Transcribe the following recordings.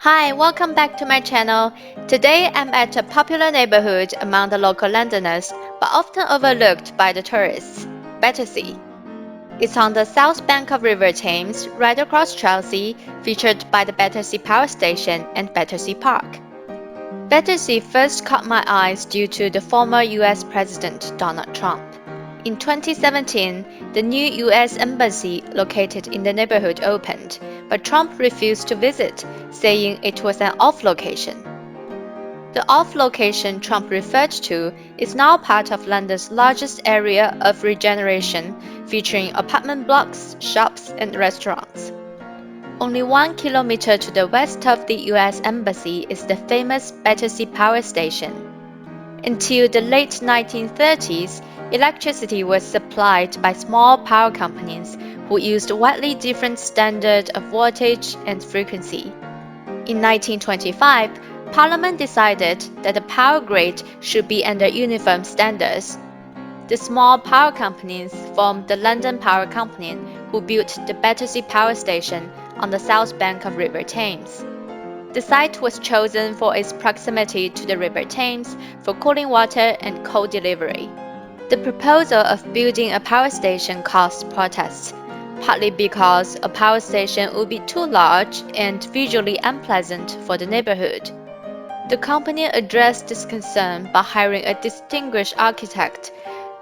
Hi, welcome back to my channel. Today I'm at a popular neighborhood among the local Londoners, but often overlooked by the tourists, Battersea. It's on the south bank of River Thames, right across Chelsea, featured by the Battersea Power Station and Battersea Park. Battersea first caught my eyes due to the former US President Donald Trump. In 2017, the new US Embassy located in the neighborhood opened, but Trump refused to visit, saying it was an off-location. The off-location Trump referred to is now part of London's largest area of regeneration, featuring apartment blocks, shops, and restaurants. Only 1 kilometer to the west of the US Embassy is the famous Battersea Power Station. Until the late 1930s, electricity was supplied by small power companies who used widely different standards of voltage and frequency. In 1925, Parliament decided that the power grid should be under uniform standards. The small power companies formed the London Power Company, who built the Battersea Power Station on the south bank of River Thames. The site was chosen for its proximity to the River Thames for cooling water and coal delivery. The proposal of building a power station caused protests, partly because a power station would be too large and visually unpleasant for the neighborhood. The company addressed this concern by hiring a distinguished architect,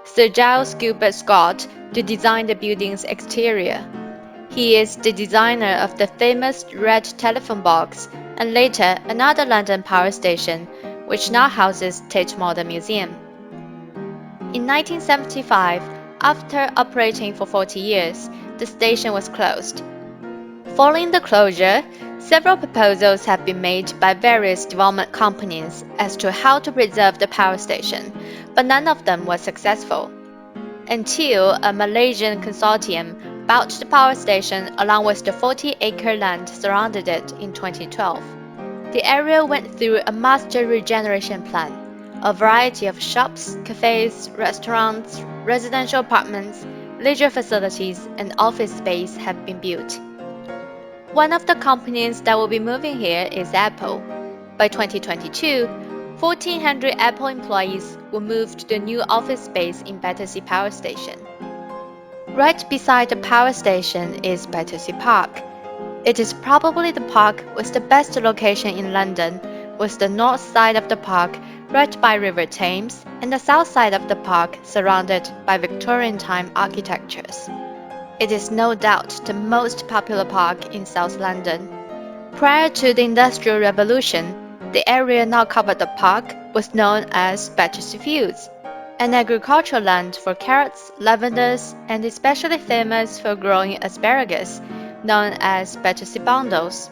Sir Giles Gilbert Scott, to design the building's exterior. He is the designer of the famous red telephone box and later another London power station, which now houses Tate Modern Museum. In 1975, after operating for 40 years, the station was closed. Following the closure, several proposals have been made by various development companies as to how to preserve the power station, but none of them was successful. Until a Malaysian consortium bought the power station along with the 40-acre land surrounding it in 2012. The area went through a master regeneration plan. A variety of shops, cafes, restaurants, residential apartments, leisure facilities, and office space have been built. One of the companies that will be moving here is Apple. By 2022, 1,400 Apple employees will move to the new office space in Battersea Power Station. Right beside the power station is Battersea Park. It is probably the park with the best location in London, with the north side of the park right by River Thames and the south side of the park surrounded by Victorian time architectures. It is no doubt the most popular park in South London. Prior to the Industrial Revolution, the area now covered the park was known as Battersea Fields, an agricultural land for carrots, lavenders, and especially famous for growing asparagus, known as Battersea Bundles.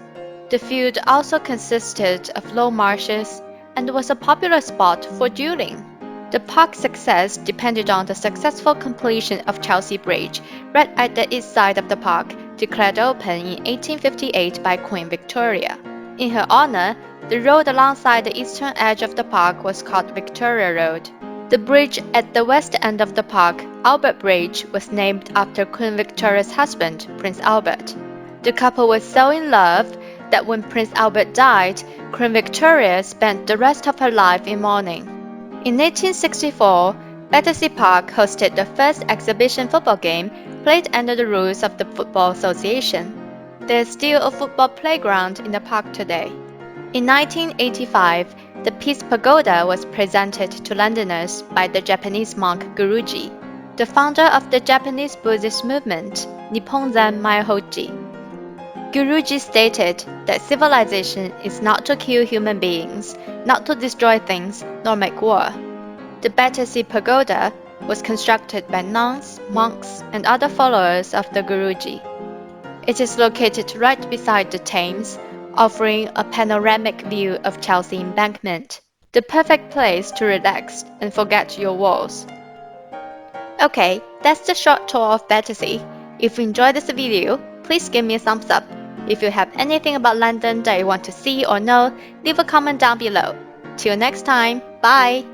The field also consisted of low marshes and was a popular spot for dueling. The park's success depended on the successful completion of Chelsea Bridge, right at the east side of the park, declared open in 1858 by Queen Victoria. In her honor, the road alongside the eastern edge of the park was called Victoria Road. The bridge at the west end of the park, Albert Bridge, was named after Queen Victoria's husband, Prince Albert. The couple was so in love that when Prince Albert died, Queen Victoria spent the rest of her life in mourning. In 1864, Battersea Park hosted the first exhibition football game played under the rules of the Football Association. There is still a football playground in the park today. In 1985, the piece Pagoda was presented to Londoners by the Japanese monk Guruji, the founder of the Japanese Buddhist movement, Nippon Zen Myohoji. Guruji stated that civilization is not to kill human beings, not to destroy things, nor make war. The Battersea Pagoda was constructed by nuns, monks, and other followers of the Guruji. It is located right beside the Thames, offering a panoramic view of Chelsea Embankment, the perfect place to relax and forget your woes. Okay, that's the short tour of Battersea. If you enjoyed this video, please give me a thumbs up. If you have anything about London that you want to see or know, leave a comment down below. Till next time, bye!